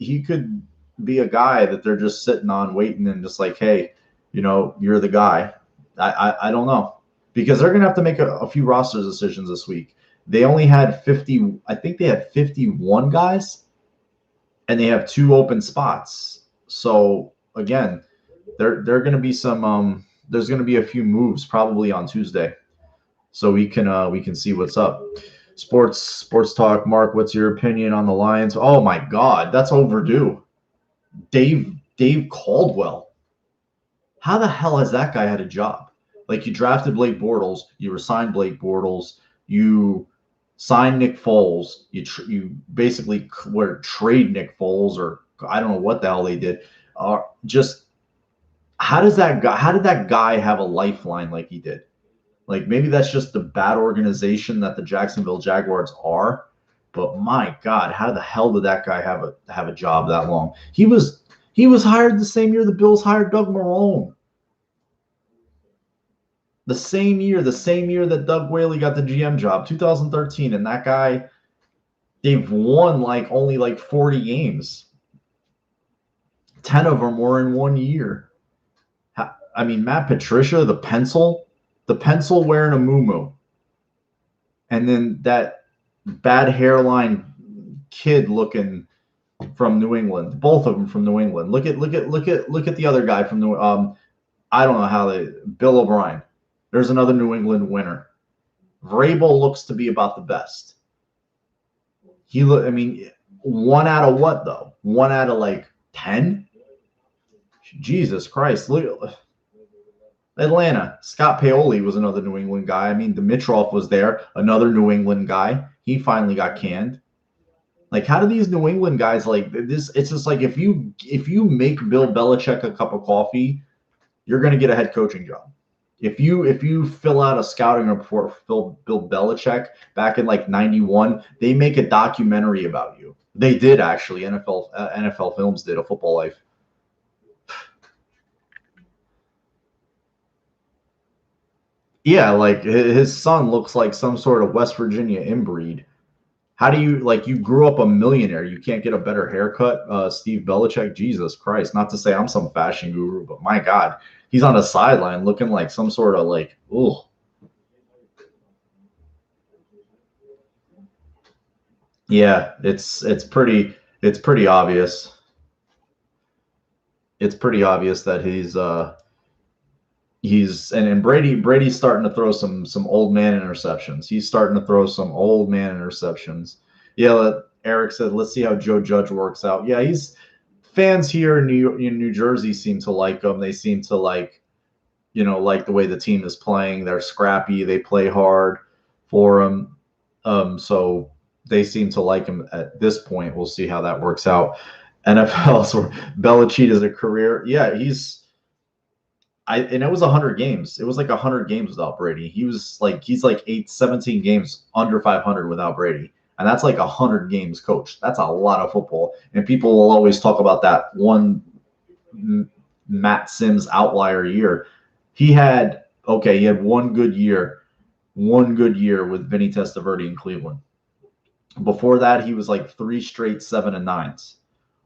be a guy that they're just sitting on waiting and just like, hey, you're the guy. I don't know because they're gonna have to make a few roster decisions this week. They only had 50. I think they had 51 guys, and they have 2 open spots. So again, they're going to be some. There's going to be a few moves probably on Tuesday, so we can see what's up. Sports talk. Mark, what's your opinion on the Lions? Oh my God, that's overdue. Dave Caldwell. How the hell has that guy had a job? Like, you drafted Blake Bortles, you resigned Blake Bortles, you signed Nick Foles, you basically were trade Nick Foles, or I don't know what the hell they did. Just how did that guy have a lifeline like he did? Like, maybe that's just the bad organization that the Jacksonville Jaguars are. But my God, how the hell did that guy have a job that long? He was hired the same year the Bills hired Doug Marrone. The same year that Doug Whaley got the GM job, 2013, and that guy, they've won only 40 games. 10 of them were in 1 year. I mean, Matt Patricia, the pencil wearing a muumuu, and then that bad hairline kid looking from New England. Both of them from New England. Look at the other guy from I don't know how Bill O'Brien. There's another New England winner. Vrabel looks to be about the best. I mean, 1 out of what though? 1 out of 10? Jesus Christ! Look, Atlanta. Scott Paoli was another New England guy. I mean, Dimitroff was there, another New England guy. He finally got canned. How do these New England guys this? It's just if you make Bill Belichick a cup of coffee, you're going to get a head coaching job. If you fill out a scouting report for Bill Belichick back in 91, they make a documentary about you. They did actually. NFL Films did, A Football Life. Yeah, his son looks like some sort of West Virginia inbreed. How do you you grew up a millionaire? You can't get a better haircut, Steve Belichick? Jesus Christ! Not to say I'm some fashion guru, but my God, he's on the sideline looking like some sort of ooh. Yeah, it's pretty obvious. It's pretty obvious that and Brady's starting to throw some old man interceptions. He's starting to throw some old man interceptions. Yeah, Eric said, let's see how Joe Judge works out. Yeah, fans here in New Jersey seem to like him. They seem to like the way the team is playing. They're scrappy. They play hard for him. So they seem to like him at this point. We'll see how that works out. NFL, so Belichick is a career. Yeah, and it was 100 games. It was 100 games without Brady. He's 17 games under 500 without Brady. And that's 100 games coached. That's a lot of football. And people will always talk about that one Matt Sims outlier year. He had one good year with Vinny Testaverde in Cleveland. Before that, he was 3 straight 7-9s.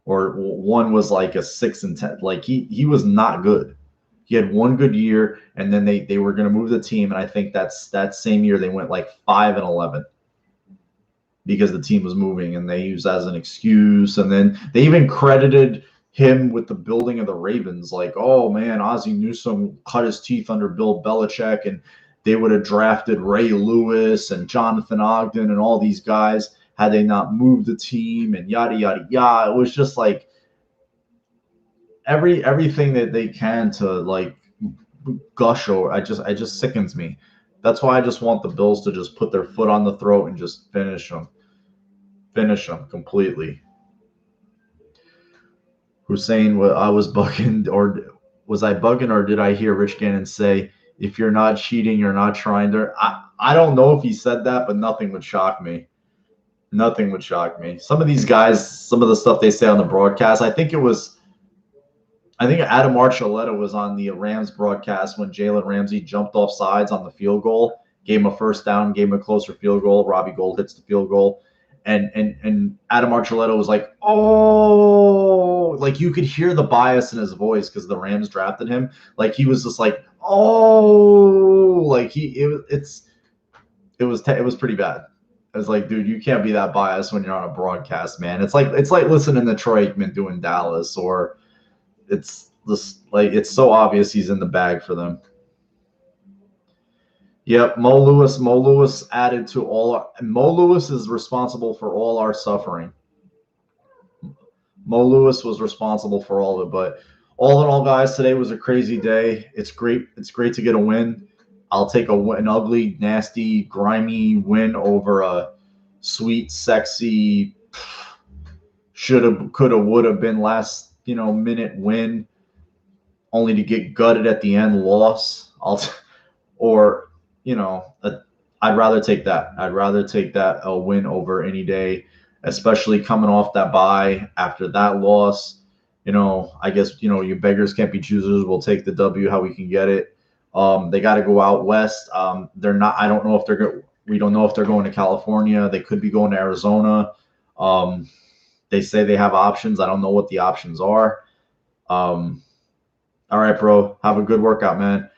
Or one was a 6-10. He was not good. He had one good year, and then they were going to move the team, and I think that same year they went 5-11 because the team was moving, and they used that as an excuse. And then they even credited him with the building of the Ravens. Oh man, Ozzie Newsome cut his teeth under Bill Belichick, and they would have drafted Ray Lewis and Jonathan Ogden and all these guys had they not moved the team, and yada yada yada. It was just everything that they can to gush over. It just sickens me. That's why I just want the Bills to just put their foot on the throat and just finish them completely. Hussein, I was bugging, or was I bugging, or did I hear Rich Gannon say, if you're not cheating, you're not trying to? I don't know if he said that, but nothing would shock me. Nothing would shock me. Some of these guys, some of the stuff they say on the broadcast, I think Adam Archuleta was on the Rams broadcast when Jalen Ramsey jumped off sides on the field goal, gave him a first down, gave him a closer field goal. Robbie Gould hits the field goal. And Adam Archuleta was like, oh, like you could hear the bias in his voice because the Rams drafted him. Like he was just like, oh, like it was pretty bad. I was like, dude, you can't be that biased when you're on a broadcast, man. It's like listening to Troy Aikman doing Dallas, or it's just like it's so obvious he's in the bag for them. Yep, Mo Lewis added to all. Mo Lewis is responsible for all our suffering. Mo Lewis was responsible for all of it. But all in all, guys, today was a crazy day. It's great. It's great to get a win. I'll take an ugly, nasty, grimy win over a sweet, sexy, shoulda, coulda, woulda been last minute win, only to get gutted at the end, loss. I'd rather take that. I'd rather take that a win over any day, especially coming off that bye after that loss. I guess, you beggars can't be choosers. We'll take the W how we can get it. They got to go out west. They're not. I don't know if they're. We don't know if they're going to California. They could be going to Arizona. They say they have options. I don't know what the options are. All right, bro. Have a good workout, man.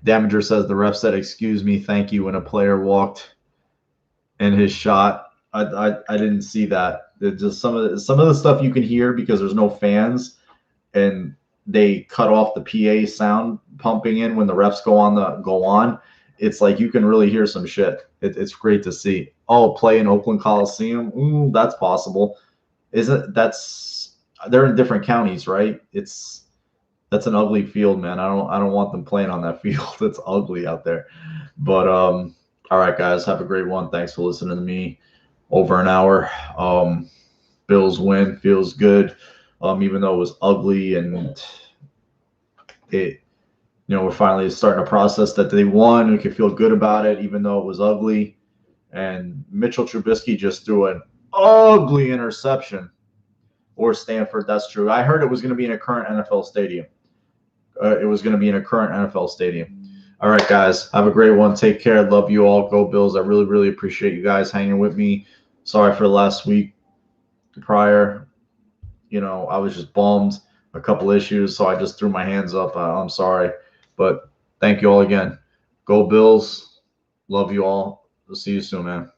Damager says the ref said, "Excuse me, thank you," when a player walked in his shot. I didn't see that. It's just some of the stuff you can hear because there's no fans, and they cut off the PA sound pumping in when the refs go on. It's like you can really hear some shit. It's great to see. Oh, play in Oakland Coliseum. Ooh, that's possible. They're in different counties, right? That's an ugly field, man. I don't want them playing on that field. It's ugly out there. But all right, guys, have a great one. Thanks for listening to me. Over an hour. Bills win, feels good. Even though it was ugly, and we're finally starting to process that they won. We can feel good about it, even though it was ugly. And Mitchell Trubisky just threw an ugly interception. Or Stanford, that's true. I heard it was going to be in a current NFL stadium. All right, guys, have a great one. Take care. Love you all. Go Bills. I really, really appreciate you guys hanging with me. Sorry for last week prior. I was just bummed. A couple issues, so I just threw my hands up. I'm sorry. But thank you all again. Go Bills. Love you all. We'll see you soon, man.